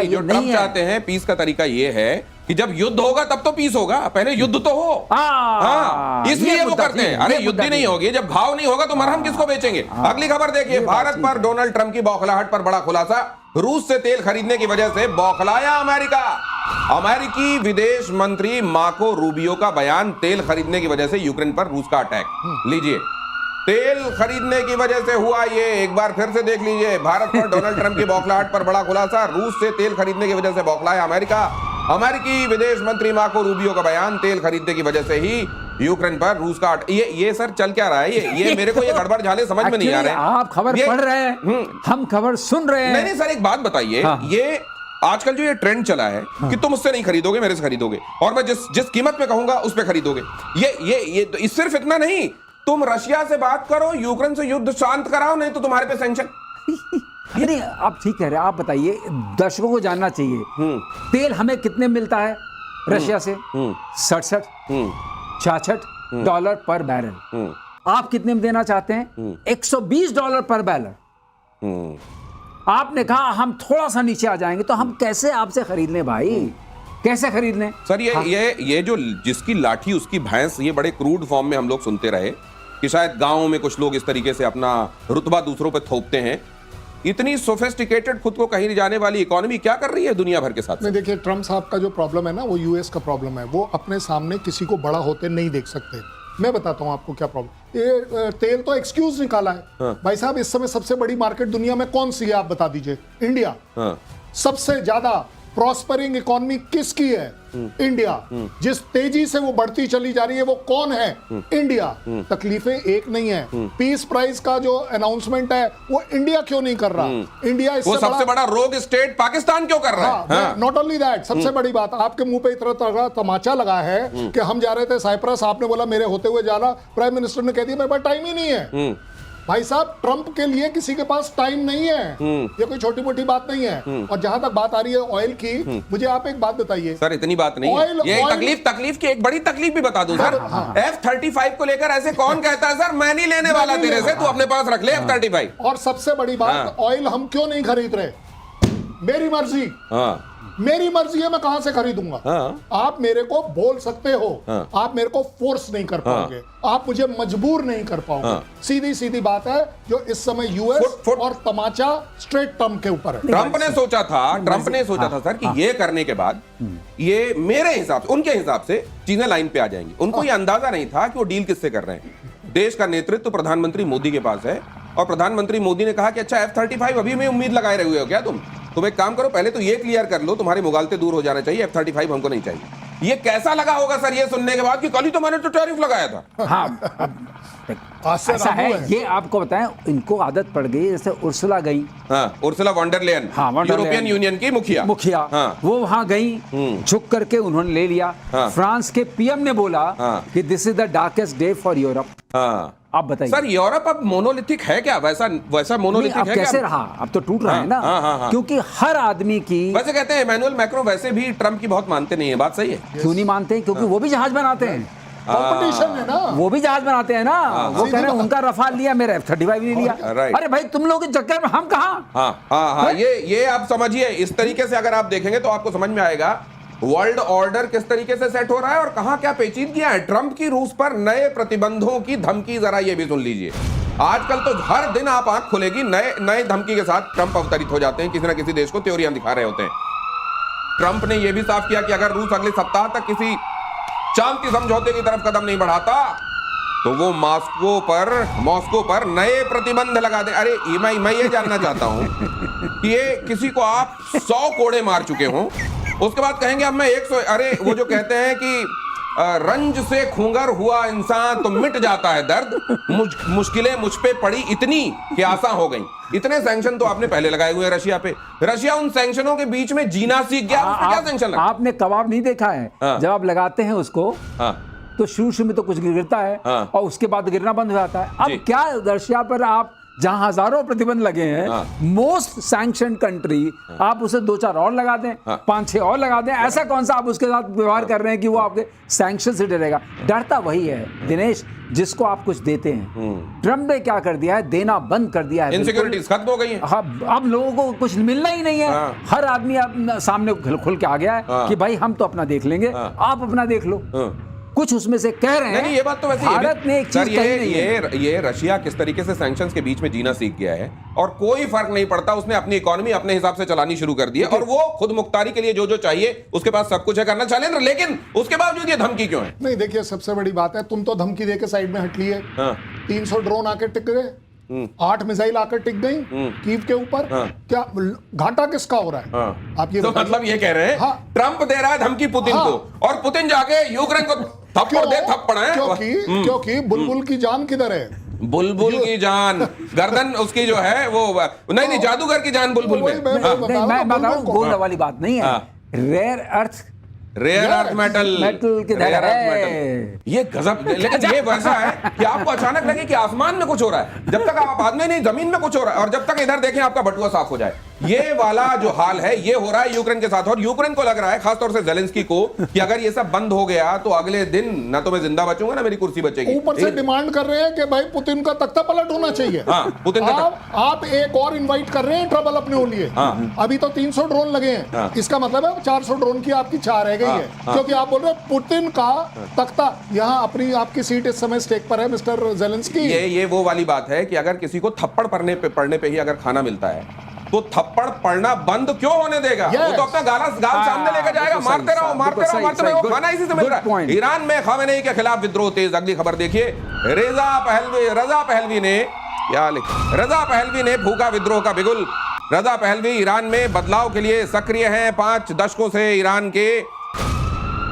जो ट्रम्प चाहते हैं पीस का तरीका ये है कि जब युद्ध होगा तब तो पीस होगा, पहले युद्ध तो हो। हाँ, इसलिए वो करते हैं। अरे युद्ध ही नहीं होगी, जब घाव नहीं होगा तो मरहम किसको बेचेंगे। अगली खबर देखिए, भारत पर डोनाल्ड ट्रंप की बौखलाहट पर बड़ा खुलासा। रूस से तेल खरीदने की वजह से बौखलाया अमेरिका। अमेरिकी विदेश मंत्री मार्को रूबियो का बयान, तेल खरीदने की वजह से यूक्रेन पर रूस का अटैक। लीजिए, तेल खरीदने की वजह से हुआ ये, एक बार फिर से देख लीजिए। भारत पर डोनाल्ड ट्रंप की बौखलाहट पर बड़ा खुलासा। रूस से तेल खरीदने की वजह से बौखलाया अमेरिका। अमेरिकी विदेश मंत्री मार्को रूबियो का बयान, तेल खरीदने की वजह से ही यूक्रेन पर रूस का ये सर चल क्या रहा है? ये मेरे को ये गड़बड़ झाले समझ में नहीं आ रहे। आप खबर पढ़ रहे हैं, हम खबर सुन रहे हैं। नहीं सर, एक बात बताइए, ये आजकल जो ये ट्रेंड चला है कि तुम उससे नहीं खरीदोगे, मेरे से खरीदोगे, और मैं जिस कीमत पे कहूंगा उस पे खरीदोगे। ये सिर्फ इतना नहीं, तुम रशिया से बात करो, यूक्रेन से युद्ध शांत कराओ, नहीं तो तुम्हारे पे सैंक्शन। नहीं, आप ठीक कह रहे हैं। आप बताइए, दर्शकों को जानना चाहिए, तेल हमें कितने मिलता है रशिया से? 67 66 डॉलर पर बैरल। आप कितने में देना चाहते हैं? 120 डॉलर पर बैरल। आपने कहा हम थोड़ा सा नीचे आ जाएंगे, तो हम कैसे आपसे खरीद लें भाई? कैसे खरीद लें? सर ये जो जिसकी लाठी उसकी भैंस, ये बड़े क्रूड फॉर्म में हम लोग सुनते रहे कि शायद गांवों में कुछ लोग इस तरीके से अपना रुतबा दूसरों पे थोपते हैं। इतनी सोफिस्टिकेटेड, खुद को कहीं जाने वाली इकोनॉमी क्या कर रही है दुनिया भर के साथ? नहीं, देखिए, ट्रम्प साहब का जो प्रॉब्लम है ना, वो यूएस का प्रॉब्लम है। वो अपने सामने किसी को बड़ा होते नहीं देख सकते। मैं बताता हूं आपको क्या प्रॉब्लम। ये तेल तो एक्सक्यूज निकाला है। भाई साहब, इस समय सबसे बड़ी मार्केट दुनिया में कौन सी है आप बता दीजिए? इंडिया। सबसे ज्यादा प्रॉस्परिंग इकोनॉमी किसकी है? इंडिया। जिस तेजी से वो बढ़ती चली जा रही है वो कौन है? इंडिया। तकलीफें एक नहीं है। पीस प्राइस का जो अनाउंसमेंट है वो इंडिया क्यों नहीं कर रहा? इंडिया वो सबसे बड़ा रोग स्टेट पाकिस्तान क्यों कर रहा है? नॉट ओनली दैट, सबसे बड़ी बात, आपके मुंह पे इतना तगड़ा तमाचा लगा है कि हम जा रहे थे साइप्रस, आपने बोला मेरे होते हुए जाना, प्राइम मिनिस्टर ने कह दिया मेरे पास टाइम ही नहीं है। भाई साहब, ट्रंप के लिए किसी के पास टाइम नहीं है। ये कोई छोटी मोटी बात नहीं है। और जहां तक बात आ रही है ऑयल की, मुझे आप एक बात बताइए। सर इतनी बात नहीं है। ये तकलीफ की एक बड़ी तकलीफ भी बता दूं सर। F-35 को लेकर ऐसे कौन कहता है सर मैं नहीं लेने वाला तेरे से, तू अपने पास रख ले F-35। और सबसे बड़ी बात, ऑयल हम क्यों नहीं खरीद रहे? मेरी मर्जी। मेरी मर्जी है, मैं कहां से खरीदूंगा? आप मेरे को बोल सकते हो, आप मेरे को फोर्स नहीं कर पाओगे, आप मुझे मजबूर नहीं कर पाओगे। सीधी सीधी बात है, जो इस समय यूएस और तमाचा स्ट्रेट ट्रम्प के ऊपर है। ट्रम्प ने सोचा था सर कि ये करने के बाद ये मेरे हिसाब से, उनके हिसाब से चीजें लाइन पे आ जाएंगी। उनको ये अंदाजा नहीं था कि वो डील किससे कर रहे हैं। देश का नेतृत्व प्रधानमंत्री मोदी के पास है, और प्रधानमंत्री मोदी ने कहा कि अच्छा F-35 अभी में उम्मीद लगाए रहे हुए हो क्या तुम एक काम करो, पहले तो ये क्लियर कर लो, तुम्हारे मुगालते दूर हो जाना चाहिए, F-35 हमको नहीं चाहिए। ये कैसा लगा होगा सर ये सुनने के बाद कि कल ही तो मैंने तो टैरिफ लगाया था? हाँ, ऐसा है, ये आपको बताएं, इनको आदत पड़ गई। जैसे उर्सुला गई, Ursula von der Leyen, European Union की मुखिया, वो वहां गई, झुक करके उन्होंने ले लिया। फ्रांस के पीएम ने बोला कि this is the darkest day for Europe. आप बताइए सर, यूरोप अब मोनोलिथिक है क्या? वैसा मोनोलिथिक है कैसे क्या? रहा? अब तो टूट रहा है ना। क्योंकि हर आदमी की, वैसे कहते हैं इमैनुअल मैक्रो वैसे भी ट्रम्प की बहुत मानते नहीं है, बात सही है? क्यों नहीं मानते? क्योंकि वो भी जहाज बनाते हैं, कंपटीशन है ना, वो भी जहाज बनाते हैं ना। वो कह रहे हैं उनका रफाल लिया, मेरा F-35 नहीं लिया। अरे भाई, तुम लोग के चक्कर में हम कहां? ये आप समझिए, इस तरीके से अगर आप देखेंगे तो आपको समझ में आएगा वर्ल्ड ऑर्डर किस तरीके से सेट हो रहा है और कहां क्या पेचीदगियां है। ट्रंप की रूस पर नए प्रतिबंधों की धमकी, जरा ये भी सुन लीजिए। आजकल तो हर दिन आप आंख खोलेगी, नए धमकी के साथ ट्रंप अवतरित हो जाते हैं, किसी ना किसी देश को त्योरियां दिखा रहे होते हैं। ट्रंप ने यह भी साफ किया कि अगर रूस अगले सप्ताह तक किसी शांति समझौते की तरफ कदम नहीं बढ़ाता तो वो मॉस्को पर नए प्रतिबंध लगा दे। अरे मैं ये जानना चाहता हूं कि ये किसी को आप 100 कोड़े मार चुके हो, उसके बाद कहेंगे अब मैं 100। अरे वो जो कहते हैं कि रंज से खूंगर हुआ इंसान तो मिट जाता है दर्द, मुश्किलें मुझ पे पड़ी इतनी कि आसान हो गई। इतने सैंक्शन तो आपने पहले लगाए हुए हैं रशिया पे। रशिया उन सैंक्शनों के बीच में जीना सीख गया। क्या सैंक्शन लगा? आपने कबाब नहीं देखा है? जब आप लगाते हैं उसको तो शुरू में तो कुछ गिरता है और उसके बाद गिरना बंद हो जाता है। अब क्या रशिया पर आप जहां हजारों प्रतिबंध लगे हैं, मोस्ट सैंक्शन कंट्री, आप उसे 2-4 और लगा दें, 5-6 और लगा दें, ऐसा कौन सा आप उसके साथ व्यवहार कर रहे हैं कि वो आपके सैंक्शन से डरेगा? डरता वही है दिनेश जिसको आप कुछ देते हैं। ट्रम्प ने क्या कर दिया है? देना बंद कर दिया है। इनसिक्योरिटीज खत्म हो गई हैं। हाँ, अब लोगों को कुछ मिलना ही नहीं है। हर आदमी अब सामने खुल के आ गया है कि भाई हम तो अपना देख लेंगे, आप अपना देख लो। कुछ उसमें से कह रहे हैं। नहीं, ये बात तो वैसे भारत ने एक चीज कही नहीं है। ये रशिया किस तरीके से सैंक्शंस के बीच में जीना सीख गया है और कोई फर्क नहीं पड़ता, उसने अपनी इकोनॉमी अपने हिसाब से चलानी शुरू कर दी है और वो खुद मुख्तारी के लिए जो जो चाहिए उसके पास सब कुछ है करना चैलेंज, लेकिन उसके बावजूद ये धमकी क्यों है? नहीं देखिए, सबसे बड़ी बात है, तुम तो धमकी देके साइड में हट लिए। 300 ड्रोन आके टिक गए, 8 मिसाइल आकर टिक गई कीव के ऊपर। क्या घाटा किसका हो रहा है? आप ये तो मतलब ये कह रहे हैं ट्रंप दे रहा है धमकी पुतिन को और पुतिन जाके यूक्रेन को थप्पड़ है। क्योंकि बुलबुल की जान किधर है? बुलबुल की जान, गर्दन उसकी जो है वो नहीं, जादूगर की जान बुलबुल में। मैं बता रहा हूँ, गोल वाली बात नहीं है। रेयर अर्थ मेटल किधर है? ये गजब। लेकिन ये वैसा है कि आपको अचानक लगे कि आसमान में कुछ हो रहा है, जब तक आप आदमी नहीं जमीन में कुछ हो रहा है, और जब तक इधर देखें आपका बटुआ साफ हो जाए। ये वाला जो हाल है ये हो रहा है यूक्रेन के साथ, और यूक्रेन को लग रहा है, खासतौर से जेलेंस्की को, कि अगर ये सब बंद हो गया तो अगले दिन ना तो मैं जिंदा बचूंगा ना मेरी कुर्सी बचेगी। ऊपर से डिमांड कर रहे हैं कि भाई पुतिन का तख्ता पलट होना चाहिए। पुतिन आप एक और इनवाइट कर रहे हैं ट्रबल अपने लिए। अभी तो 300 ड्रोन लगे हैं, इसका मतलब है 400 ड्रोन की आपकी चाह रह गई है, क्योंकि आप बोल रहे हैं पुतिन का तख्ता यहाँ अपनी आपकी सीट इस समय स्टेक पर है मिस्टर जेलेंस्की। ये वो वाली बात है कि अगर किसी को थप्पड़ पड़ने पे ही अगर खाना मिलता है तो थप्पड़ पड़ना बंद क्यों होने देगा? वो तो अपना गाल सामने लेकर जाएगा, मारते रहो, खाना इसी से मिल रहा है। ईरान में खामेनेई के खिलाफ विद्रोह तेज। अगली खबर देखिए, रजा पहलवी ने फूका विद्रोह का बिगुल। रजा पहलवी ईरान में बदलाव के लिए सक्रिय हैं। 5 दशकों से ईरान के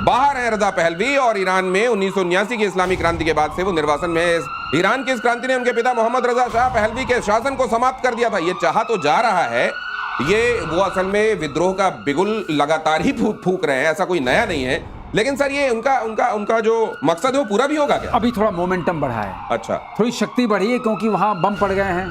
बाहर हैं रजा पहलवी, और ईरान में 1979 की इस्लामी क्रांति के बाद से वो निर्वासन में। ईरान की इस क्रांति ने उनके पिता मोहम्मद रजा शाह पहलवी के शासन को समाप्त कर दिया था। ये चाहा तो जा रहा है, ये वो असल में विद्रोह का बिगुल लगातार ही फूक रहे हैं, ऐसा कोई नया नहीं है। लेकिन सर ये उनका जो मकसद है वो पूरा भी होगा क्या? अभी थोड़ा मोमेंटम बढ़ा है। अच्छा, थोड़ी शक्ति बढ़ी है, क्योंकि वहां बम पड़ गए हैं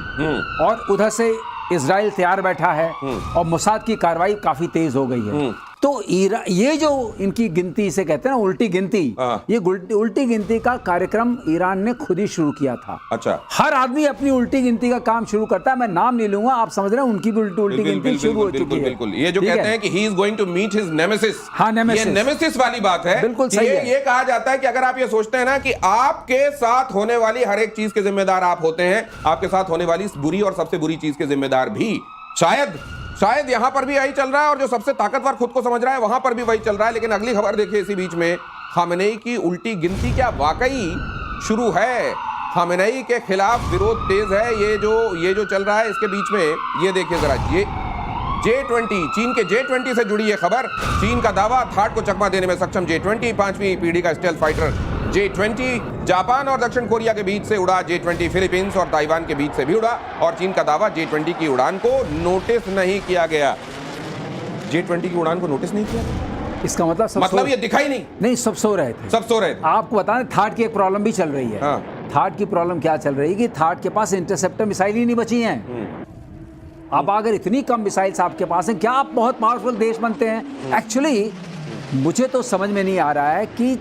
और उधर से इजराइल तैयार बैठा है और मोसाद की कार्रवाई काफी तेज हो गई है। तो ये जो इनकी गिनती से कहते हैं ना, उल्टी गिनती, ये उल्टी गिनती का कार्यक्रम ईरान ने खुद ही शुरू किया था। अच्छा, हर आदमी अपनी उल्टी गिनती का काम शुरू करता है। मैं नाम नहीं लूंगा, आप समझ रहे हैं, उनकी भी उल्टी गिनती शुरू हो चुकी है। बिल्कुल, ये जो कहते हैं कि he is going to meet his nemesis, ये नेमेसिस वाली बात है। बिल्कुल सही है। ये कहा जाता है कि अगर आप ये सोचते हैं ना कि आपके साथ होने वाली हर एक चीज के जिम्मेदार आप होते हैं, आपके साथ होने वाली बुरी और सबसे बुरी चीज के जिम्मेदार भी शायद यहां पर भी यही चल रहा है, और जो सबसे ताकतवर खुद को समझ रहा है वहां पर भी वही चल रहा है। लेकिन अगली खबर देखिए इसी बीच में, खामेनेई की उल्टी गिनती क्या वाकई शुरू है? खामेनेई के खिलाफ विरोध तेज है। ये जो चल रहा है इसके बीच में, ये देखिए जरा, ये J20, चीन के J20 से जुड़ी ये खबर। चीन का दावा, थाट को चकमा देने में सक्षम J20, 5वीं पीढ़ी का स्टेल्थ फाइटर J20। जापान और दक्षिण कोरिया के बीच से उड़ा J20, फिलीपींस और ताइवान के बीच से भी उड़ा, और चीन का दावा J20 की उड़ान को नोटिस नहीं किया गया। J20 की उड़ान को नोटिस नहीं किया, इसका मतलब ये दिखाई नहीं, सब सो रहे थे। आपको बताएं, थाट की एक प्रॉब्लम भी चल रही है। थाट की प्रॉब्लम क्या चल रही है कि थाट के पास इंटरसेप्टर मिसाइल ही नहीं बची हैं। अब अगर इतनी कम मिसाइल्स आपके पास हैं, क्या आप बहुत पावरफुल देश बनते हैं? एक्चुअली मुझे तो समझ में नहीं आ रहा है कि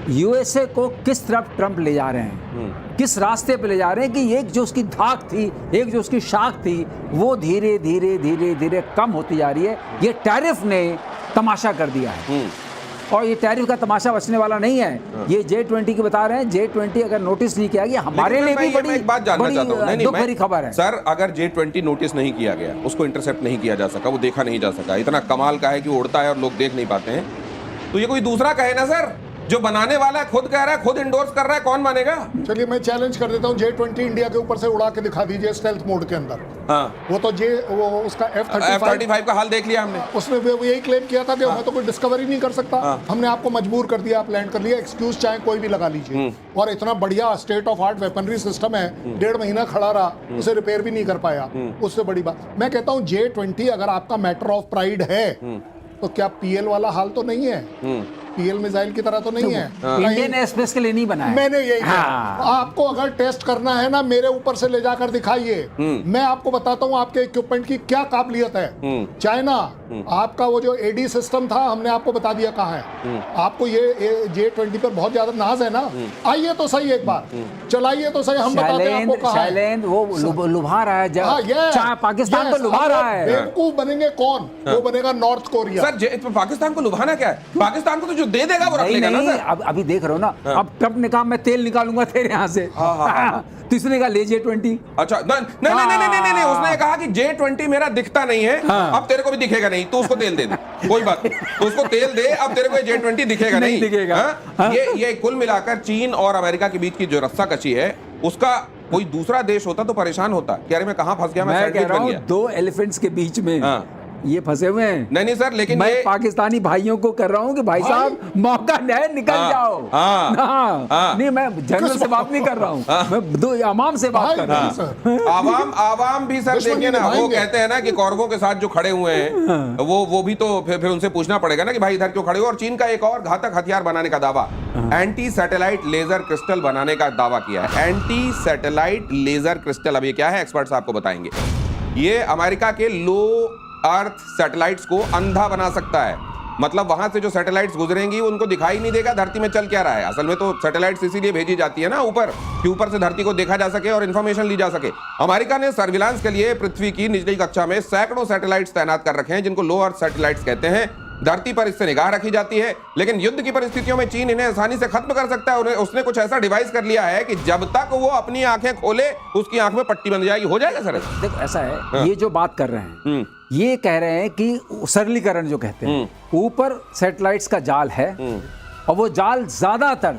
यूएसए को किस तरफ ट्रंप ले जा रहे हैं, किस रास्ते पे ले जा रहे हैं, कि एक जो उसकी धाक थी, एक जो उसकी शाख थी, वो धीरे धीरे कम होती जा रही है। ये टैरिफ ने तमाशा कर दिया है, और ये टैरिफ का तमाशा बचने वाला नहीं है। ये J20 की बता रहे हैं, J20 अगर नोटिस नहीं किया गया, हमारे लिए भी बड़ी दुख भरी खबर है। सर, अगर J20 नोटिस नहीं किया गया, उसको इंटरसेप्ट नहीं किया जा सका, वो देखा नहीं जा सका, इतना कमाल का है कि वो उड़ता है और लोग देख नहीं पाते हैं, तो ये कोई दूसरा कहे ना सर, जो बनाने वाला है खुद कह रहा है, खुद इंडोर्स कर रहा है, कौन मानेगा? चलिए मैं चैलेंज कर देता हूँ, J20 इंडिया के ऊपर से उड़ा के दिखा दीजिए स्टेल्थ मोड के अंदर। वो तो वो उसका F-35 का हाल देख लिया हमने। उसने वो यही क्लेम किया था कि मैं तो कोई डिस्कवरी नहीं कर सकता, हमने आपको मजबूर कर दिया, आप लैंड कर लिया, एक्सक्यूज चाहे कोई भी लगा लीजिए। और इतना बढ़िया state of art weaponry system है, 1.5 महीना खड़ा रहा, उसे रिपेयर भी नहीं कर पाया। उससे बड़ी बात मैं कहता हूँ, J20 अगर आपका मैटर ऑफ प्राइड है तो क्या PL वाला हाल तो नहीं है? पीएल मिसाइल की तरह तो नहीं है। इंडियन एयरस्पेस के लिए नहीं बना है। मैंने यही हाँ। कहा, आपको अगर टेस्ट करना है ना, मेरे ऊपर से ले जाकर दिखाइए, मैं आपको बताता हूँ आपके इक्विपमेंट की क्या काबिलियत है। चाइना, आपका वो जो एडी सिस्टम था, हमने आपको बता दिया कहाँ है। आपको ये J-20 पर बहुत ज्यादा नाज है ना, आइए तो सही एक बार, चलाइए तो सही, हम बताते हैं आपको कहाँ है। शैलेंद्र वो लुभा रहा है, हाँ, ये पाकिस्तान को लुभा रहा है। बेवकूफ बनेंगे कौन? वो बनेगा नॉर्थ कोरिया। सर पाकिस्तान को लुभाना क्या है? पाकिस्तान को तो जो दे देगा वो रख लेगा ना सर। अब अभी देख रहे हो ना, अब ट्रम्प ने कहा मैं तेल निकालूंगा तेरे यहाँ से, तो इसने कहा ले J-20। अच्छा, नहीं, उसने कहा कि J-20 मेरा दिखता नहीं है, अब तेरे को भी दिखेगा नहीं, तो उसको तेल दे दे, कोई बात नहीं, तो उसको तेल दे, अब तेरे को J-20 दिखेगा नहीं दिखेगा। ये कुल मिलाकर चीन और अमेरिका के बीच की जो रस्साकशी है, उसका कोई दूसरा देश होता तो परेशान होता कि अरे मैं कहाँ फंस गया, मैं कह रहा हूँ दो एलिफेंट्स के बीच में ये फंसे हुए हैं। नहीं सर, लेकिन मैं पाकिस्तानी भाइयों को कर रहा हूँ कि भाई साहब मौका है, निकल जाओ। नहीं, मैं जनरल से बात नहीं कर रहा हूँ, मैं दो अवाम से बात कर रहा हूँ। आवाम भी सर देखिए ना, वो कहते हैं ना कि कौरवों के साथ जो खड़े हुए हैं वो भी तो फिर उनसे पूछना पड़ेगा ना कि भाई इधर क्यों खड़े हो। और चीन का एक और घातक हथियार बनाने का दावा, एंटी सैटेलाइट लेजर क्रिस्टल बनाने का दावा किया है। एंटी सैटेलाइट लेजर क्रिस्टल, अब ये क्या है एक्सपर्ट्स आपको बताएंगे। ये अमेरिका के लो अर्थ सैटेलाइट्स को अंधा बना सकता है, मतलब वहां से जो सैटेलाइट्स गुजरेंगी उनको दिखाई नहीं देगा धरती में चल क्या रहा है। असल में तो सैटेलाइट्स इसीलिए भेजी जाती है ना ऊपर, कि ऊपर से धरती को देखा जा सके और इंफॉर्मेशन ली जा सके। अमेरिका ने सर्विलांस के लिए पृथ्वी की निचली कक्षा में सैकड़ों सैटेलाइट्स तैनात कर रखे हैं, जिनको लो अर्थ सैटेलाइट्स कहते हैं। धरती पर इससे निगाह रखी जाती है, लेकिन युद्ध की परिस्थितियों में चीन इन्हें आसानी से खत्म कर सकता है। उसने कुछ ऐसा डिवाइस कर लिया है कि जब तक वो अपनी आंखें खोले उसकी आंख में पट्टी बन जाएगी। हो जाएगा सर? देखो ऐसा है, ये जो बात कर रहे हैं ये कह रहे हैं कि सरलीकरण जो कहते हैं, ऊपर सैटेलाइट्स का जाल है और वो जाल ज्यादातर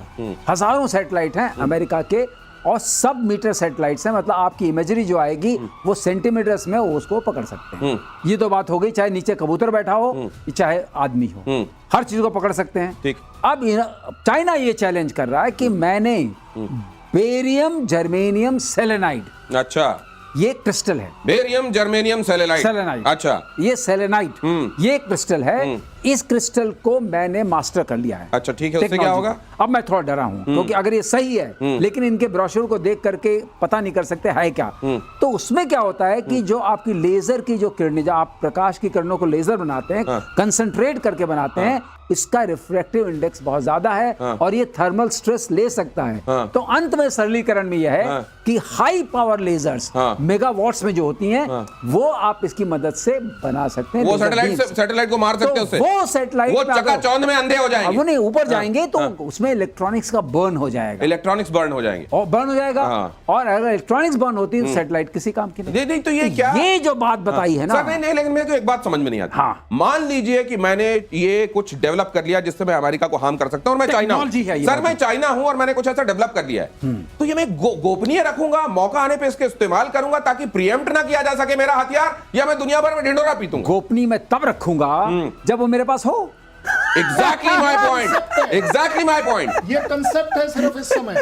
हजारों सैटेलाइट हैं अमेरिका के, और सब मीटर सैटेलाइट्स हैं, मतलब आपकी इमेजरी जो आएगी वो सेंटीमीटर्स में उसको पकड़ सकते हैं। ये तो बात हो गई, चाहे नीचे कबूतर बैठा हो चाहे आदमी हो, हर चीज को पकड़ सकते हैं। ठीक। अब चाइना ये चैलेंज कर रहा है कि मैंने बेरियम जर्मेनियम सेलेनाइड, अच्छा ये क्रिस्टल है, बेरियम जर्मेनियम सेलेनाइड, अच्छा ये सेलेनाइट ये क्रिस्टल है, इस क्रिस्टल को मैंने मास्टर कर लिया है। अच्छा ठीक है, उससे क्या होगा? अब मैं थोड़ा डरा हूं क्योंकि अगर ये सही है, लेकिन इनके ब्रोशर को देख करके पता नहीं कर सकते है क्या। तो उसमें क्या होता है कि जो आपकी लेजर की जो किरणें, जो आप प्रकाश की किरणों को लेजर बनाते हैं, कंसंट्रेट करके बनाते हैं, इसका रिफ्रैक्टिव इंडेक्स बहुत ज्यादा है और ये थर्मल स्ट्रेस ले सकता है। तो अंत में सरलीकरण में यह है कि हाई पावर लेजर्स मेगावाट्स में जो होती हैं वो आप इसकी मदद से बना सकते हैं। वो सैटेलाइट को मार सकते हैं उससे, वो सैटेलाइट वो चकाचौंध में अंधे हो जाएंगे। वो नहीं, ऊपर जाएंगे तो उसमें इलेक्ट्रॉनिक्स का बर्न हो जाएगा, इलेक्ट्रॉनिक्स बर्न हो जाएंगे और बर्न हो जाएगा। और अगर इलेक्ट्रॉनिक्स बर्न होती है तो सैटेलाइट किसी काम की नहीं। तो ये क्या, ये जो बात बताई है ना सर, नहीं, लेकिन मेरे को एक बात समझ में नहीं आती। मान लीजिए कि मैंने ये कुछ डेवलप कर लिया जिससे मैं अमेरिका को हार्म कर सकता हूं, और मैं चाइना हूं सर, मैं चाइना हूं और मैंने कुछ ऐसा डेवलप कर लिया है, तो ये मैं गोपनीय रखूंगा, मौका आने पे इसके इस्तेमाल करूंगा ताकि प्रीएम्प्ट ना किया जा सके मेरा हथियार, या मैं दुनिया भर में ढिंडोरा पीतूंगा? गोपनीय मैं तब रखूंगा जब वो मेरे पास हो। Exactly my point, exactly my point. ये कंसेप्ट है सिर्फ इस समय।